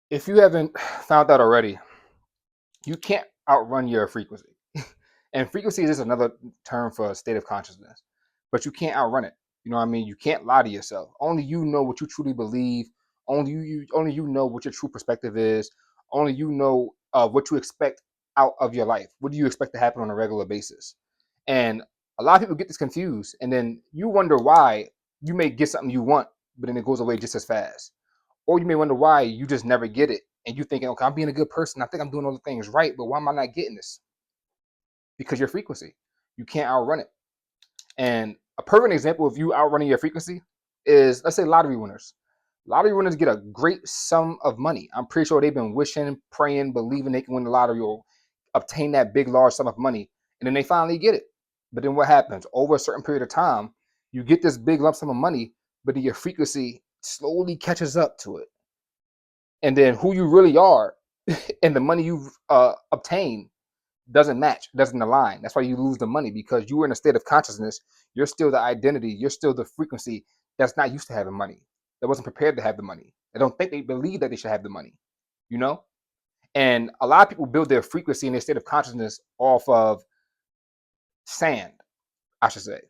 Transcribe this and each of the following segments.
If you haven't found out already, you can't outrun your frequency. And frequency is just another term for a state of consciousness, but you can't outrun it. You know what I mean? You can't lie to yourself. Only you know what you truly believe. Only you know what your true perspective is. Only you know what you expect out of your life. What do you expect to happen on a regular basis? And a lot of people get this confused, and then you wonder why you may get something you want, but then it goes away just as fast. Or you may wonder why you just never get it, and you thinking, okay, I'm being a good person. I think I'm doing all the things right, but why am I not getting this? Because your frequency, you can't outrun it. And a perfect example of you outrunning your frequency is, let's say, lottery winners. Lottery winners get a great sum of money. I'm pretty sure they've been wishing, praying, believing they can win the lottery or obtain that big, large sum of money, and then they finally get it. But then what happens? Over a certain period of time, you get this big lump sum of money, but then your frequency slowly catches up to it. And then who you really are and the money you've obtained doesn't match, doesn't align. That's why you lose the money, because you were in a state of consciousness. You're still the identity. You're still the frequency that's not used to having money, that wasn't prepared to have the money. They don't think, they believe that they should have the money, you know? And a lot of people build their frequency and their state of consciousness off of sand, I should say.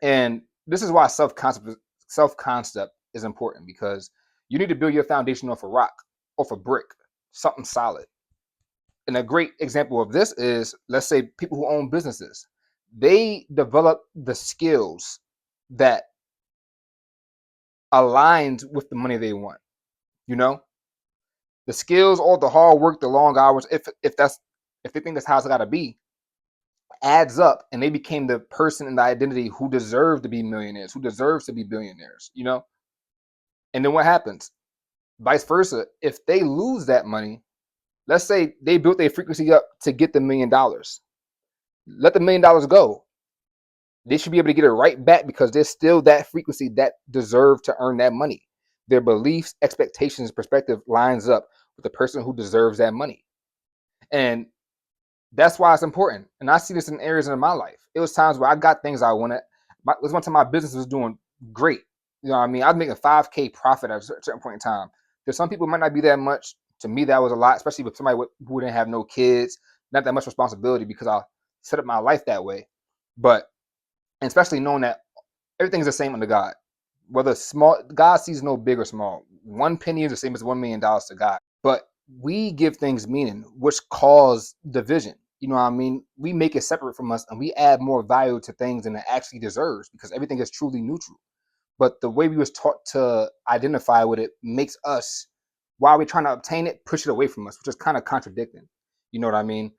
And this is why self concept is important, because you need to build your foundation off a rock, off a brick, something solid. And a great example of this is, let's say, people who own businesses. They develop the skills that aligns with the money they want. You know, the skills, all the hard work, the long hours. If they think that's how it's got to be, adds up, and they became the person and the identity who deserve to be millionaires, who deserves to be billionaires. You know, and then what happens? Vice versa. If they lose that money, let's say they built their frequency up to get the $1 million. Let the $1 million go. They should be able to get it right back, because there's still that frequency that deserve to earn that money. Their beliefs, expectations, perspective lines up with the person who deserves that money. And that's why it's important. And I see this in areas in my life. It was times where I got things I wanted. It was one time my business was doing great. You know what I mean? I was making 5K profit at a certain point in time. There's some people it might not be that much. To me, that was a lot, especially with somebody who didn't have no kids, not that much responsibility, because I set up my life that way. But, and especially knowing that everything's the same under God. Whether small, God sees no big or small. One penny is the same as $1 million to God. But we give things meaning, which cause division. You know what I mean? We make it separate from us, and we add more value to things than it actually deserves, because everything is truly neutral. But the way we was taught to identify with it makes us, while we're trying to obtain it, push it away from us, which is kind of contradicting. You know what I mean?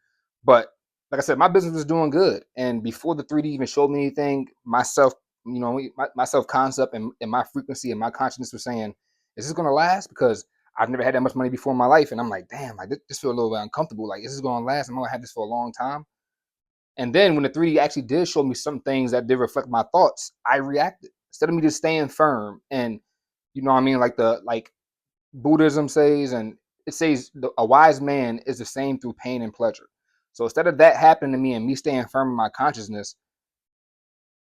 But like I said, my business was doing good, and before the 3D even showed me anything, myself, my self concept and my frequency and my consciousness was saying, "Is this gonna last?" Because I've never had that much money before in my life, and I'm like, "Damn, like this feels a little bit uncomfortable. Like, is this gonna last? I'm gonna have this for a long time." And then when the 3D actually did show me some things that did reflect my thoughts, I reacted instead of me just staying firm. And you know what I mean, like Buddhism says, and it says a wise man is the same through pain and pleasure. So instead of that happening to me and me staying firm in my consciousness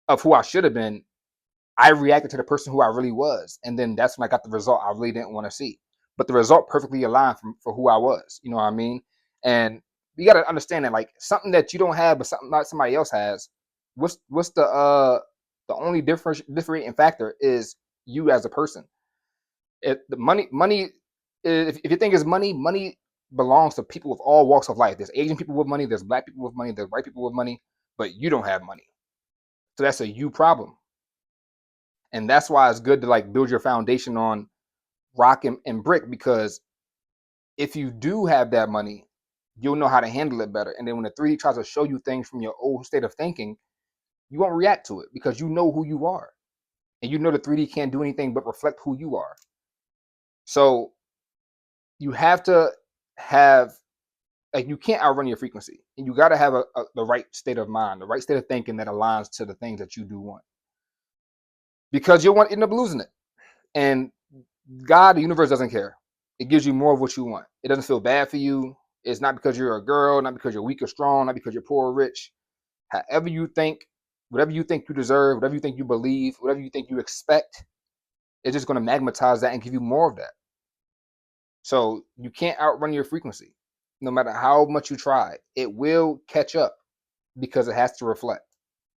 of who I should have been, I reacted to the person who I really was. And then that's when I got the result I really didn't want to see. But the result perfectly aligned for who I was. You know what I mean? And you got to understand that, like, something that you don't have but something that somebody else has, what's the only differentiating factor is you as a person. The money, if you think it's money, money belongs to people with all walks of life. There's Asian people with money, there's black people with money, there's white people with money, but you don't have money. So that's a you problem. And that's why it's good to like build your foundation on rock and brick, because if you do have that money, you'll know how to handle it better. And then when the 3D tries to show you things from your old state of thinking, you won't react to it, because you know who you are. And you know the 3D can't do anything but reflect who you are. So you have to have, like, you can't outrun your frequency, and you got to have the right state of mind, the right state of thinking that aligns to the things that you do want, because you'll want to end up losing it. And God, the universe doesn't care. It gives you more of what you want. It doesn't feel bad for you. It's not because you're a girl, not because you're weak or strong, not because you're poor or rich. However you think, whatever you think you deserve, whatever you think you believe, whatever you think you expect, it's just going to magnetize that and give you more of that. So you can't outrun your frequency. No matter how much you try, it will catch up because it has to reflect.